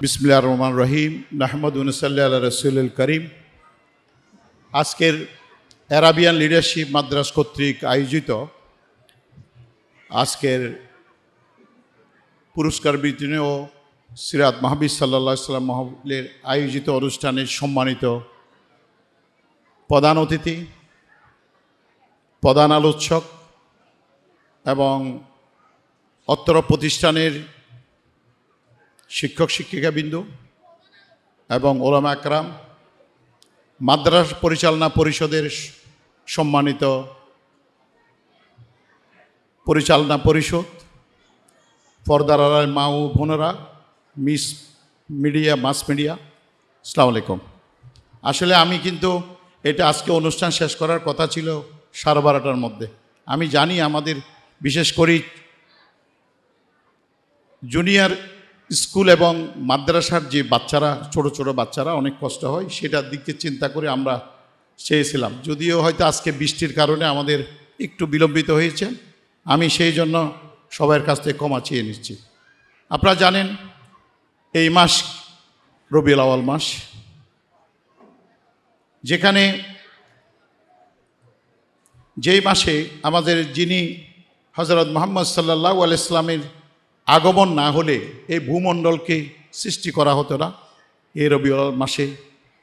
বিসমিল্লাহির রহমানির রহিম। নাহমাদু ওয়া নুসাল্লি আলা রাসূলিল কারীম। আজকের অ্যারাবিয়ান লিডারশিপ মাদ্রাস কর্তৃক আয়োজিত আজকের পুরস্কার বিতরণী ও সিরাত মাহবুব সাল্লাল্লাহু আলাইহি ওয়াসাল্লাম মাহফিলের আয়োজিত অনুষ্ঠানের সম্মানিত প্রধান অতিথি, প্রধান আলোচক এবং অত্র প্রতিষ্ঠানের শিক্ষক শিক্ষিকাবৃন্দ এবং ওলামা একরাম, মাদ্রাসা পরিচালনা পরিষদের সম্মানিত পরিচালনা পরিষদ, পর্দার আড়াল মা ও বোনেরা, মাস মিডিয়া, আসসালামু আলাইকুম। আসলে আমি কিন্তু এটা আজকে অনুষ্ঠান শেষ করার কথা ছিল 12:30টার মধ্যে। আমি জানি আমাদের বিশেষ করে জুনিয়র স্কুল এবং মাদ্রাসার যে বাচ্চারা, ছোট ছোট বাচ্চারা অনেক কষ্ট হয়, সেটার দিকে চিন্তা করে আমরা চেয়েছিলাম। যদিও হয়তো আজকে বৃষ্টির কারণে আমাদের একটু বিলম্বিত হয়েছে, আমি সেই জন্য সবার কাছ থেকে ক্ষমা চেয়ে নিচ্ছি। আপনারা জানেন এই মাস রবিউল আউয়াল মাস, যেখানে যেই মাসে আমাদের যিনি হযরত মুহাম্মদ সাল্লাল্লাহু আলাইহি ওয়াসাল্লামের আগমন না হলে এই ভূমণ্ডলকে সৃষ্টি করা হতো না। এই রবিউল আউয়াল মাসে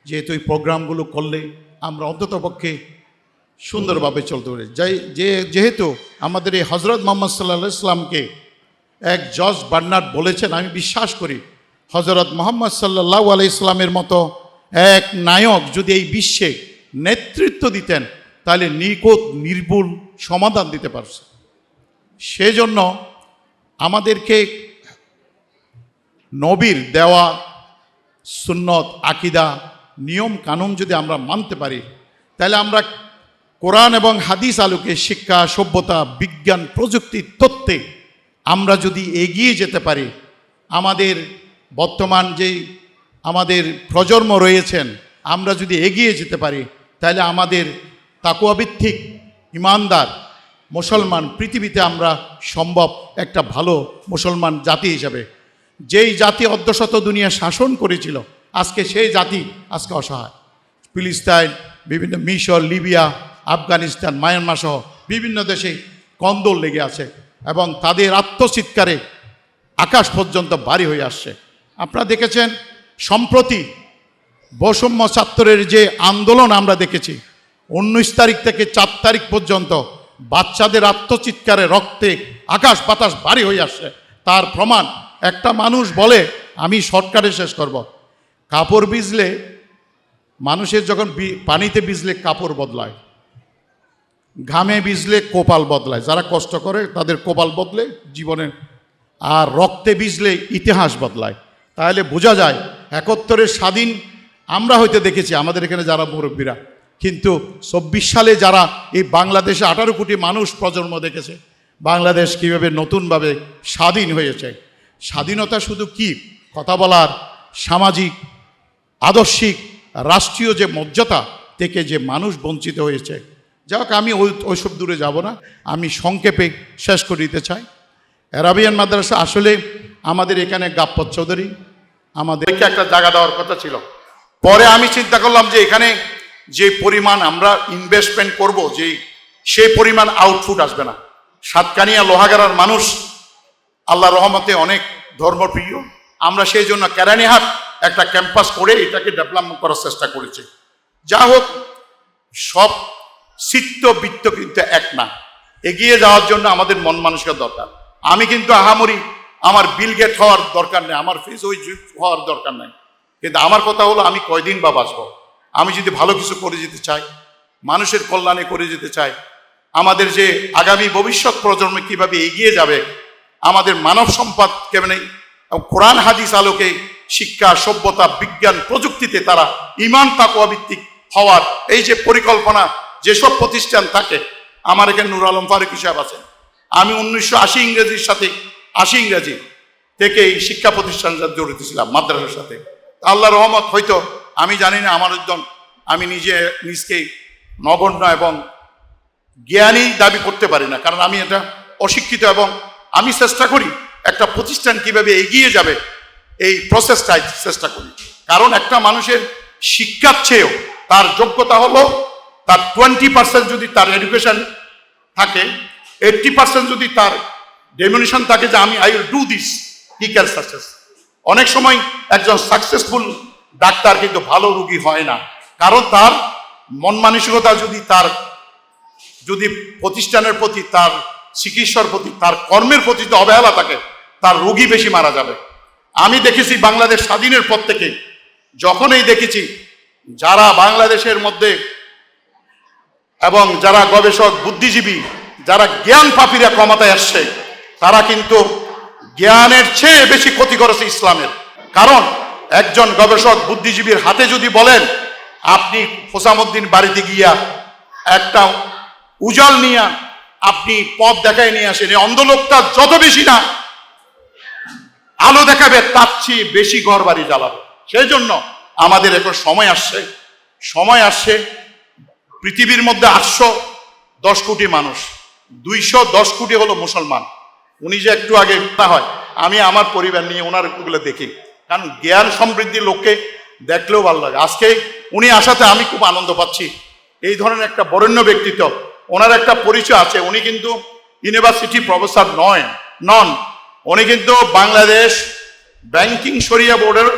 যেহেতু এই প্রোগ্রামগুলো করলে আমরা অন্ততপক্ষে সুন্দরভাবে চলতে পারি। যেহেতু আমাদের এই হযরত মুহাম্মদ সাল্লাল্লাহু আলাইহি ওয়াসাল্লামকে এক জর্জ বার্নার্ড বলেছেন, আমি বিশ্বাস করি হযরত মুহাম্মদ সাল্লাল্লাহু আলাইহি ওয়াসাল্লামের মতো এক নায়ক যদি এই বিশ্বে নেতৃত্ব দিতেন তাহলে নিখুঁত নির্ভুল সমাধান দিতে পারছে। সেজন্য আমাদেরকে নবীর দেওয়া সুন্নত, আকিদা, নিয়ম কানুন যদি আমরা মানতে পারি, তাহলে আমরা কোরআন এবং হাদিস আলোকে শিক্ষা, সভ্যতা, বিজ্ঞান, প্রযুক্তি, তত্ত্বে আমরা যদি এগিয়ে যেতে পারি, আমাদের বর্তমান যেই আমাদের প্রজন্ম রয়েছেন, আমরা যদি এগিয়ে যেতে পারি, তাহলে আমাদের তাকওয়াভিত্তিক ইমানদার মুসলমান পৃথিবীতে আমরা সম্ভব একটা ভালো মুসলমান জাতি হিসাবে। যেই জাতি অর্ধশত দুনিয়া শাসন করেছিল, আজকে সেই জাতি আজকে অসহায়। ফিলিস্তিন, বিভিন্ন মিশর, লিবিয়া, আফগানিস্তান, মায়ানমার সহ বিভিন্ন দেশে কন্দল লেগে আছে এবং তাদের আত্মচিৎকারে আকাশ পর্যন্ত ভারী হয়ে আসছে। আপনারা দেখেছেন সম্প্রতি বৈষম্য ছাত্রের যে আন্দোলন আমরা দেখেছি, 19 তারিখ থেকে 4 তারিখ পর্যন্ত বাচ্চাদের আত্মচিৎকারে রক্তে আকাশ বাতাস ভারী হয়ে আসছে। তার প্রমাণ একটা মানুষ বলে, আমি শর্টকাটে শেষ করব, কাপড় ভিজলে মানুষের যখন পানিতে ভিজলে কাপড় বদলায়, ঘামে ভিজলে কপাল বদলায়, যারা কষ্ট করে তাদের কপাল বদলে জীবনে, আর রক্তে ভিজলে ইতিহাস বদলায়। তাহলে বোঝা যায় 71-এর স্বাধীন আমরা হয়তো দেখেছি আমাদের এখানে যারা মুরব্বীরা, কিন্তু 24 সালে যারা এই বাংলাদেশে 18 কোটি মানুষ প্রজন্ম দেখেছে বাংলাদেশ কীভাবে নতুনভাবে স্বাধীন হয়েছে। স্বাধীনতা শুধু কি কথা বলার, সামাজিক, আদর্শিক, রাষ্ট্রীয় যে মর্যাদা থেকে যে মানুষ বঞ্চিত হয়েছে। যাই হোক, আমি ওইসব দূরে যাব না, আমি সংক্ষেপে শেষ করে দিতে চাই। অ্যারাবিয়ান মাদ্রাসা আসলে আমাদের এখানে গাপ্পত চৌধুরী আমাদেরকে একটা জায়গা দেওয়ার কথা ছিল। পরে আমি চিন্তা করলাম যে এখানে যে পরিমাণ আমরা ইনভেস্টমেন্ট করব, সেই পরিমাণ আউটপুট আসবে না। সাতকানিয়া লোহাগাড়ার মানুষ আল্লাহ রহমতে অনেক ধর্মপ্রিয়, আমরা সেই জন্য কেরানীহাট একটা ক্যাম্পাস করে এটাকে ডেভেলপমেন্ট করার চেষ্টা করেছি। যা হোক, সব চিত্ত বৃত্ত কিন্তু এক না, এগিয়ে যাওয়ার জন্য আমাদের মন মানসিকতা দরকার। আমি কিন্তু আহামরি আমার বিল গেট হওয়ার দরকার নেই, আমার ফেস ওই হওয়ার দরকার নেই, কিন্তু আমার কথা হলো আমি কয়দিন বা বাঁচবো। আমি যদি ভালো কিছু করে যেতে চাই, মানুষের কল্যাণে করে যেতে চাই, আমাদের যে আগামী ভবিষ্যৎ প্রজন্ম কিভাবে এগিয়ে যাবে, আমাদের মানব সম্পদ কেমনে কোরআন হাদিস আলোকে শিক্ষা, সভ্যতা, বিজ্ঞান, প্রযুক্তিতে তারা ঈমান তাকওয়া ভিত্তিক হওয়ার এই যে পরিকল্পনা, যেসব প্রতিষ্ঠান থাকে, আমার এখানে নূর আলম ফারুকী সাহেব আছেন, আমি 1980 ইংরেজি থেকে এই শিক্ষা প্রতিষ্ঠান জড়িত ছিলাম মাদ্রাসার সাথে। আল্লাহ রহমত, হয়তো আমি জানি না, আমার একজন, আমি নিজকে নগণ্য এবং জ্ঞানী দাবি করতে পারি না, কারণ আমি এটা অশিক্ষিত, এবং আমি চেষ্টা করি একটা প্রতিষ্ঠান কিভাবে এগিয়ে যাবে এই প্রসেসটাই চেষ্টা করি। কারণ একটা মানুষের শিক্ষার চেয়েও তার যোগ্যতা হলো তার 20% যদি তার এডুকেশন থাকে, 80% যদি তার ডেমিনেশন থাকে যে আমি I will do this, he can success. অনেক সময় একজন সাকসেসফুল ডাক্তার কিন্তু ভালো রোগী হয় না, কারণ তার মন মানসিকতা যদি প্রতিষ্ঠানের প্রতি, তার চিকিৎসার প্রতি, তার কর্মের প্রতি অবহেলা থাকে, তার রোগী বেশি মারা যাবে। আমি দেখেছি বাংলাদেশ স্বাধীনের পর থেকে, যখনই দেখেছি যারা বাংলাদেশের মধ্যে এবং যারা গবেষক, বুদ্ধিজীবী, যারা জ্ঞান পাপীরা ক্ষমতায় আসছে, তারা কিন্তু জ্ঞানের চেয়ে বেশি ক্ষতি করেছে ইসলামের। কারণ একজন গবেষক, বুদ্ধিজীবীর হাতে যদি বলেন আপনি হোসামুদ্দিন বাড়িতে গিয়া একটা উজাল নিয়ে আপনি পথ দেখায় নিয়ে আসেন, এই অন্ধ লোকটা যত বেশি না আলো দেখাবে, তার চেয়ে বেশি ঘর বাড়ি জ্বালাবে। সেই জন্য আমাদের এখন সময় আসছে পৃথিবীর মধ্যে 810 কোটি মানুষ, 210 কোটি হলো মুসলমান। উনি যে একটু আগে না হয়, আমি আমার পরিবার নিয়ে ওনার গুলো দেখি, কারণ জ্ঞান সমৃদ্ধির লোককে দেখলেও ভালো লাগে। আজকে উনি আসাতে আমি খুব আনন্দ পাচ্ছি। এই ধরনের একটা বরেণ্য ব্যক্তিত্ব, ওনার একটা পরিচয় আছে। উনি কিন্তু ইউনিভার্সিটি প্রফেসর নন, উনি কিন্তু বাংলাদেশ ব্যাংকিং শরিয়া বোর্ডের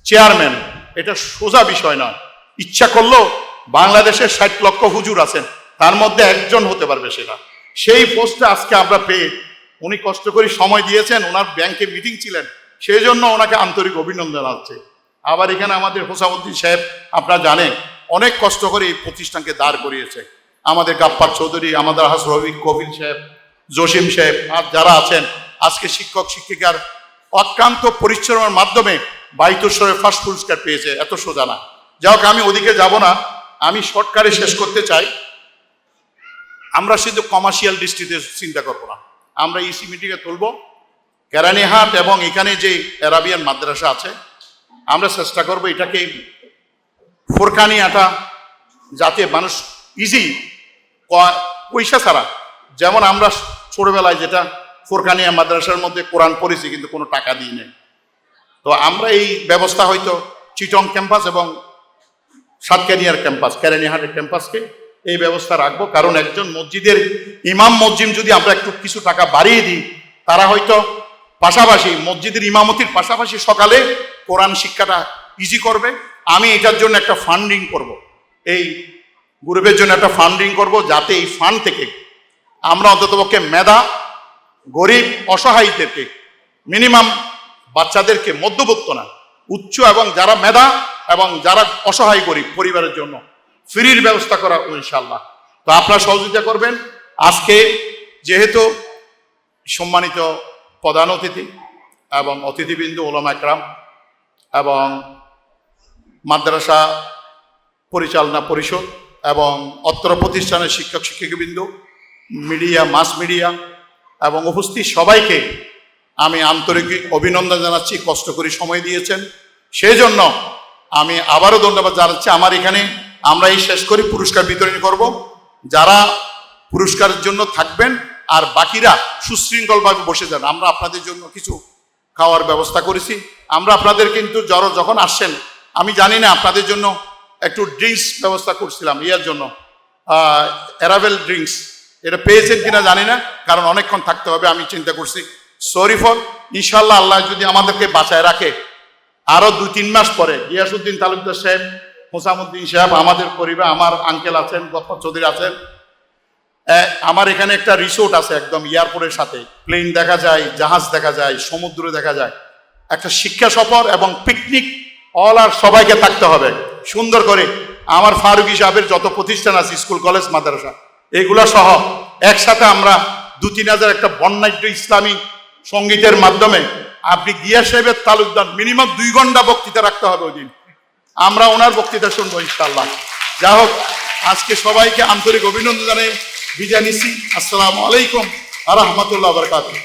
চেয়ারম্যান। এটা সোজা বিষয় নয়। ইচ্ছা করলেও বাংলাদেশের 60 লক্ষ হুজুর আছেন, তার মধ্যে একজন হতে পারবে সেটা। সেই পোস্টটা আজকে আমরা পেয়ে উনি কষ্ট করে সময় দিয়েছেন, ওনার ব্যাংকে মিটিং ছিলেন, সেই জন্য ওনাকে আন্তরিক অভিনন্দন জানাচ্ছে। আবার এখানে আমাদের হোসামুদ্দিন সাহেব, আপনারা জানেন, অনেক কষ্ট করে এই প্রতিষ্ঠানকে দাঁড় করিয়েছে। আমাদের গাপ্পার চৌধুরী, আমাদের হাসরবি কবির সাহেব, জসিম সাহেব, আর যারা আছেন আজকে শিক্ষক শিক্ষিকার অক্লান্ত পরিশ্রমের মাধ্যমে বাইতুস্বরে ফার্স্ট পুরস্কার পেয়েছে। এত সোজা না। যাই হোক, আমি ওদিকে যাব না, আমি শর্টকাটে শেষ করতে চাই। আমরা শুধু কমার্শিয়াল দৃষ্টিতে চিন্তা করবো না, আমরা ইসি মিটিংয়ে তুলব কেরানীহাট এবং এখানে যে অ্যারাবিয়ান মাদ্রাসা আছে, আমরা চেষ্টা করব এটাকে ফোরকানিয়াটা যাতে মানুষ ইজি পয়সা ছাড়া, যেমন আমরা ছোটবেলায় যেটা ফোরকানিয়া মাদ্রাসার মধ্যে কোরআন পড়েছি কিন্তু কোনো টাকা দিই নেই, তো আমরা এই ব্যবস্থা হয়তো চিটং ক্যাম্পাস এবং সাতকানিয়ার ক্যাম্পাস, কেরানীহাটের ক্যাম্পাসকে এই ব্যবস্থা রাখবো। কারণ একজন মসজিদের ইমাম মসজিদ যদি আমরা একটু কিছু টাকা বাড়িয়ে দিই, তারা হয়তো পাশাপাশি মসজিদের ইমামতির পাশাপাশি সকালে কোরআন শিক্ষাটা ইজি করবে। আমি এটার জন্য একটা ফান্ডিং করব, এই গ্রুপের জন্য একটা ফান্ডিং করব, যাতে এই ফান্ড থেকে আমরা অন্ততপক্ষে মেধা, গরিব, অসহায়দেরকে, মিনিমাম বাচ্চাদেরকে, মধ্যবিত্ত না, উচ্চ এবং যারা মেধা এবং যারা অসহায় গরিব পরিবারের জন্য ফ্রির ব্যবস্থা করা ইনশাআল্লাহ। তো আপনারা সহযোগিতা করবেন। আজকে যেহেতু সম্মানিত প্রধান অতিথি এবং অতিথিবৃন্দ, ওলামা একরাম এবং মাদ্রাসা পরিচালনা পরিষদ এবং অত্র প্রতিষ্ঠানের শিক্ষক শিক্ষিকাবৃন্দ, মিডিয়া, মাস মিডিয়া এবং উপস্থিত সবাইকে আমি আন্তরিক অভিনন্দন জানাচ্ছি। কষ্ট করে সময় দিয়েছেন, সেই জন্য আমি আবারও ধন্যবাদ জানাচ্ছি। আমার এখানে আমরা এই শেষ করি, পুরস্কার বিতরণ করব। যারা পুরস্কারের জন্য থাকবেন আর বাকিরা সুশৃঙ্খলভাবে বসে যান। আমরা আপনাদের জন্য কিছু খাওয়ার ব্যবস্থা করেছি। আমরা আপনাদের কিন্তু যখন আসছেন, আমি জানি না আপনাদের জন্য একটু ড্রিঙ্কস ব্যবস্থা করছিলাম, ইয়ার জন্য অ্যারাবেল ড্রিঙ্কস, এটা পেয়েছেন কিনা জানি না, কারণ অনেকক্ষণ থাকতে হবে। আমি চিন্তা করছি, সরি ফর, ইনশাল্লাহ আল্লাহ যদি আমাদেরকে বাঁচায় রাখে, আরো 2-3 মাস পরে গিয়াসউদ্দিন তালুকদার সাহেব, হোসামুদ্দিন সাহেব, আমাদের পরিবার, আমার আঙ্কেল আছেন, গফফর চৌধুরী আছেন, আমার এখানে একটা রিসোর্ট আছে একদম এয়ারপোর্টের সাথে, প্লেন দেখা যায়, জাহাজ দেখা যায়, সমুদ্র দেখা যায়। একটা শিক্ষা সফর এবং পিকনিক অল আর সবাইকে থাকতে হবে সুন্দর করে। আমার ফারুকি সাহেবের যত প্রতিষ্ঠান আছে, স্কুল, কলেজ, মাদ্রাসা, এগুলা সহ একসাথে আমরা 2-3 হাজার একটা বর্ণাঢ্য ইসলামী সঙ্গীতের মাধ্যমে আপনি গিয়াস সাহেবের তালুকদার মিনিমাম 2 ঘন্টা বক্তৃতা রাখতে হবে ওই দিন, আমরা ওনার বক্তৃতা শুনবো ইনশাআল্লাহ। যাই হোক, আজকে সবাইকে আন্তরিক অভিনন্দন জানাই বিদায় নিচ্ছি। আসসালামু আলাইকুম ওয়া রাহমাতুল্লাহি ওয়া বারাকাতুহু।